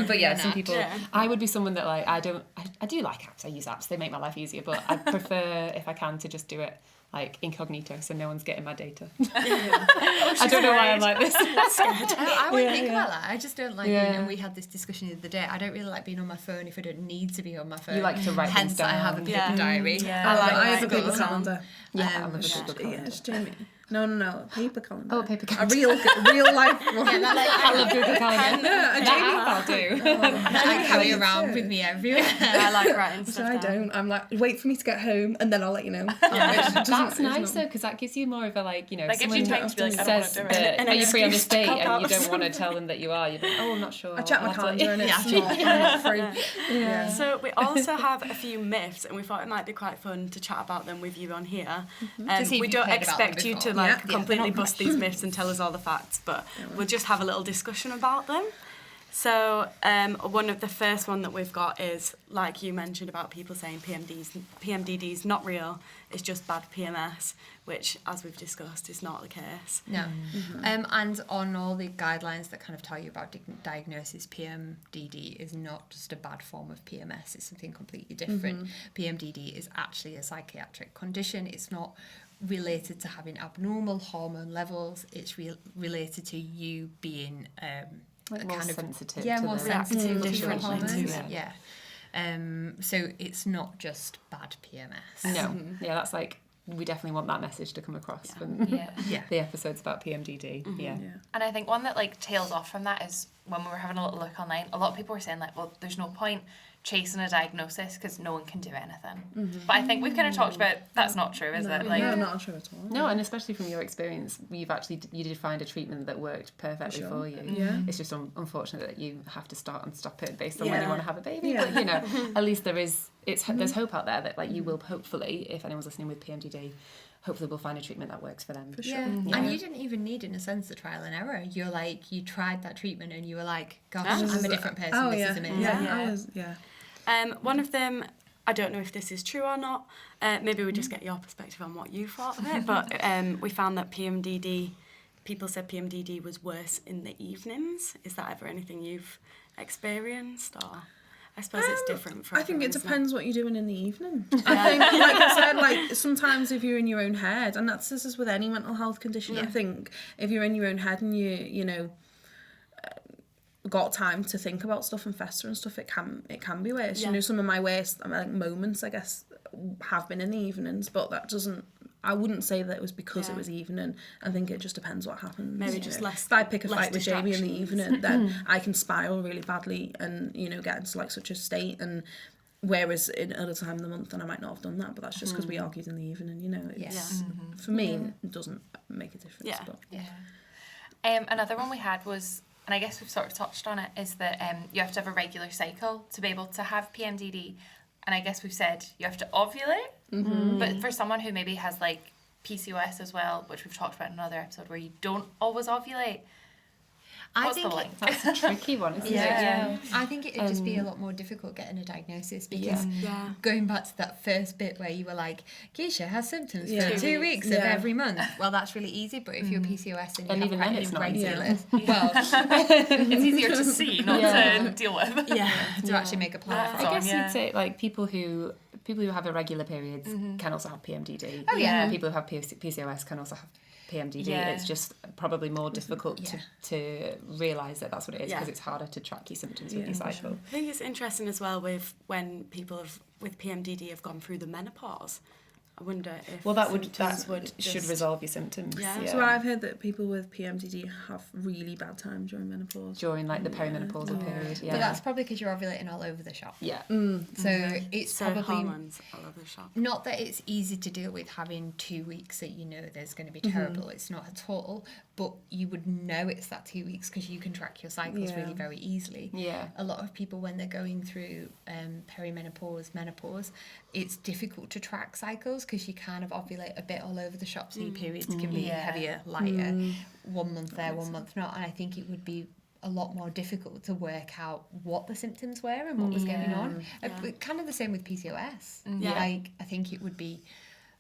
But some people, I would be someone that I do like apps. I use apps. They make my life easier, but I prefer, if I can, to just do it incognito, so no one's getting my data. I don't know why I'm like this. I wouldn't think about that. I just don't like being, and we had this discussion the other day, I don't really like being on my phone if I don't need to be on my phone. You like to write things down. Hence I have a paper diary. I have a paper calendar. I love a Google calendar. It's Jamie. No, a paper calendar. Oh, a paper calendar. A real life one. I love Google Calendar. I'll do. I carry around with me everywhere. I like writing stuff I don't. I'm like, wait for me to get home and then I'll let you know. That's nice though, because that gives you more of a That gives someone you time to be like, I don't want says to do that, it. are you free on this date, and you don't want to tell them that you are. You're like, I'm not sure. I check my I'll have to calendar and it's not free. So we also have a few myths, and we thought it might be quite fun to chat about them with you on here. see if We you've don't heard about them expect you to before. completely bust these myths and tell us all the facts, but we'll just have a little discussion about them. So one of the first one that we've got is, like you mentioned, about people saying PMDD is not real, it's just bad PMS, which, as we've discussed, is not the case. No. And on all the guidelines that kind of tell you about diagnosis, PMDD is not just a bad form of PMS, it's something completely different. PMDD is actually a psychiatric condition. It's not related to having abnormal hormone levels. It's related to you being more sensitive. More sensitive to differently hormones. to it. So it's not just bad PMS. No. That's we definitely want that message to come across from the episodes about PMDD. And I think one that tails off from that is when we were having a little look online, a lot of people were saying well, there's no point chasing a diagnosis because no one can do anything. But I think we've kind of talked about that's not true, is it? Like, No, not true at all. No, and especially from your experience, you did find a treatment that worked perfectly for you. Yeah. It's just unfortunate that you have to start and stop it based on when you Yeah. want to have a baby. Yeah. But you know, at least there's hope out there that like you will hopefully, if anyone's listening with PMDD, hopefully we'll find a treatment that works for them. For sure. Yeah. Yeah. And you didn't even need, in a sense, the trial and error. You're like, you tried that treatment and you were like, gosh, This I'm is a different person. Oh, this yeah. is amazing. Yeah. One of them, I don't know if this is true or not. Maybe we just get your perspective on what you thought of it. But we found that people said PMDD was worse in the evenings. Is that ever anything you've experienced, or I suppose it's different for I think it everyone, isn't depends what you're doing in the evening. I think, like I said, like sometimes if you're in your own head, and this is with any mental health condition, I think if you're in your own head and you know, got time to think about stuff and fester and stuff, it can be worse. Yeah. You know, some of my worst like moments, I guess, have been in the evenings, but that doesn't. I wouldn't say that it was because it was evening. I think it just depends what happens. Maybe you just know. less. If I pick a less fight with Jamie in the distractions. evening, then I can spiral really badly and, you know, get into like such a state. And whereas in other time of the month, then I might not have done that. But that's just because we argued in the evening, you know. It's, for me, it doesn't make a difference. Yeah. But. Another one we had was, and I guess we've sort of touched on it, is that you have to have a regular cycle to be able to have PMDD. And I guess we've said you have to ovulate. But for someone who maybe has like PCOS as well, which we've talked about in another episode, where you don't always ovulate, I what's the think link? That's a tricky one, isn't it? Yeah. I think it'd just be a lot more difficult getting a diagnosis because Yeah. going back to that first bit where you were like, Keisha has symptoms Yeah. for 2 weeks of Yeah. every month. Well, that's really easy, but if you're PCOS and you And have even then it's pregnant not regulars, well, It's easier to see, not to deal with. to actually make a plan for I it. guess Yeah. you'd say like people who have irregular periods can also have PMDD. Oh, yeah. And people who have PCOS can also have PMDD. Yeah. It's just probably more difficult Yeah. to realise that that's what it is Yeah. because it's harder to track your symptoms with your cycle. I think it's interesting as well with when people with PMDD have gone through the menopause. I wonder if Well, that symptoms should just- resolve your symptoms. Yeah. So I've heard that people with PMDD have really bad time during menopause. During like the perimenopausal period. Yeah. But that's probably because you're ovulating all over the shop. yeah. So it's So probably hormones all over the shop. not that it's easy to deal with having 2 weeks that you know there's going to be terrible. It's not at all. But you would know it's that 2 weeks because you can track your cycles Yeah. really very easily. Yeah. A lot of people, when they're going through perimenopause, menopause, it's difficult to track cycles because you kind of ovulate a bit all over the shop, so your periods can be heavier, lighter, 1 month there, 1 month not. And I think it would be a lot more difficult to work out what the symptoms were and what was going on. But kind of the same with PCOS. Yeah. Like, I think it would be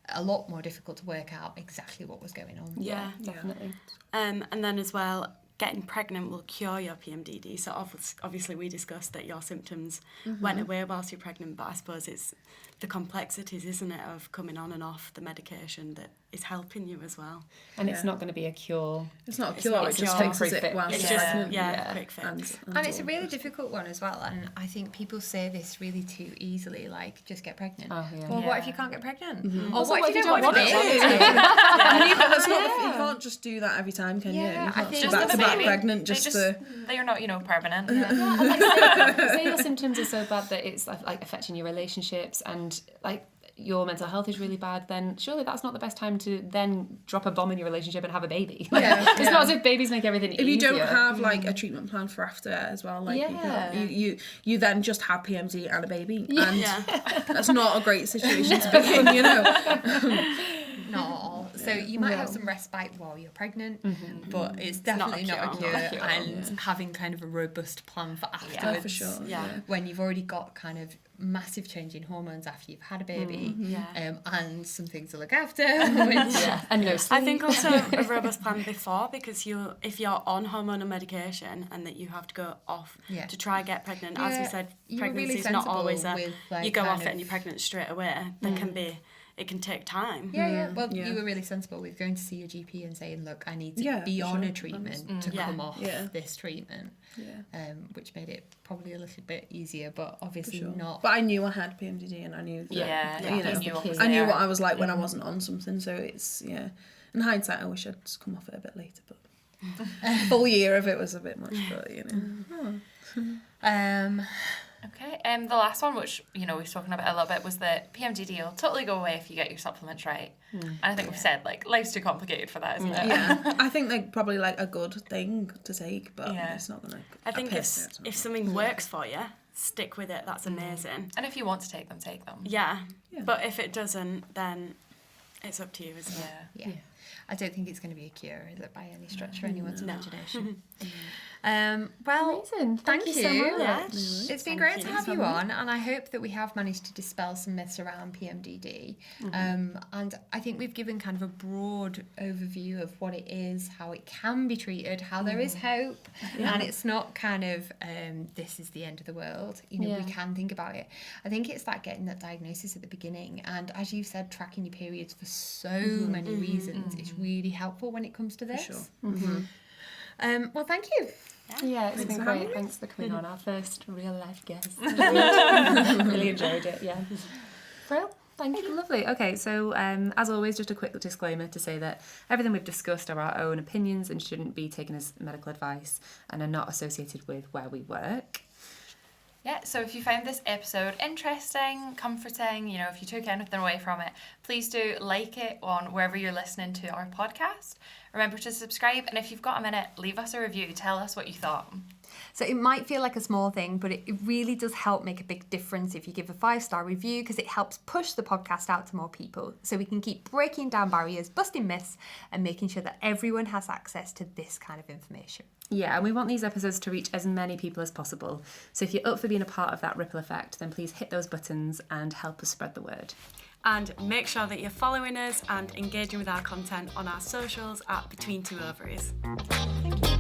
a lot more difficult to work out exactly what was going on. Yeah. Definitely. And then as well, getting pregnant will cure your PMDD. So obviously we discussed that your symptoms went away whilst you're pregnant, but I suppose it's the complexities, isn't it, of coming on and off the medication that is helping you as well. And it's not going to be a cure. It's not a It's cure, not a it just cure. fixes it Quick whilst fix. It's you're just, pregnant. a quick fix. And it's a really difficult one as well, and I think people say this really too easily, like, just get pregnant. Oh, yeah. Well, what if you can't get pregnant? Or Also, what if you don't want want to to? be? But that's not, you can't just do that every time, can you? Yeah, You I can't think- just Just back have to a back baby. pregnant just to... They're not, permanent. Say your symptoms are so bad that it's like affecting your relationships and like your mental health is really bad, then surely that's not the best time to then drop a bomb in your relationship and have a baby. Yeah, It's yeah. not as if babies make everything easier. If you don't have like a treatment plan for after as well, like you then just have PMD and a baby, and that's not a great situation to be in, you know. Not at all. So you might have some respite while you're pregnant, but it's definitely not a cure. And having kind of a robust plan for afterwards. For sure. Yeah. When you've already got kind of massive change in hormones after you've had a baby, and some things to look after. And no sleep. I think also a robust plan before, because if you're on hormonal medication and that you have to go off to try get pregnant, as we said, you were pregnancy really is not sensible always with, like, you go kind off it of- and you're pregnant straight away. It can take time. Well, you were really sensible with going to see your GP and saying, look, I need to be for on sure. a treatment to come off this treatment, which made it probably a little bit easier, but obviously not. But I knew I had PMDD, and I knew that, you know, you knew what was I knew there. what I was like when I wasn't on something. So it's In hindsight, I wish I'd just come off it a bit later, but a full year of it was a bit much. But you know. Okay, the last one, which, you know, we've spoken about a little bit, was that PMDD will totally go away if you get your supplements right. And I think we've said, like, life's too complicated for that, isn't it? Yeah, I think they're probably like a good thing to take, but Yeah. it's not gonna. I think if something works for you, stick with it. That's amazing. And if you want to take them, take them. Yeah. But if it doesn't, then it's up to you, isn't it? Yeah. Yeah. I don't think it's going to be a cure, is it, by any stretch of anyone's imagination? Well, Amazing. thank you so much. Yeah. It's been great to have you on, and I hope that we have managed to dispel some myths around PMDD. And I think we've given kind of a broad overview of what it is, how it can be treated, how there is hope, and it's not kind of this is the end of the world. You know, we can think about it. I think it's that getting that diagnosis at the beginning, and as you said, tracking your periods for so many reasons is really helpful when it comes to this. For sure. Well, thank you. Yeah, it's Thanks been for having great. me. Thanks for coming on, our first real life guest. Really enjoyed it, yeah. Well, thank you. Lovely. Okay, so as always, just a quick disclaimer to say that everything we've discussed are our own opinions and shouldn't be taken as medical advice and are not associated with where we work. Yeah, so if you found this episode interesting, comforting, you know, if you took anything away from it, please do like it on wherever you're listening to our podcast. Remember to subscribe, and if you've got a minute, leave us a review. Tell us what you thought. So it might feel like a small thing, but it really does help make a big difference if you give a 5-star review, because it helps push the podcast out to more people so we can keep breaking down barriers, busting myths, and making sure that everyone has access to this kind of information. Yeah, and we want these episodes to reach as many people as possible. So if you're up for being a part of that ripple effect, then please hit those buttons and help us spread the word. And make sure that you're following us and engaging with our content on our socials at Between Two Ovaries. Thank you.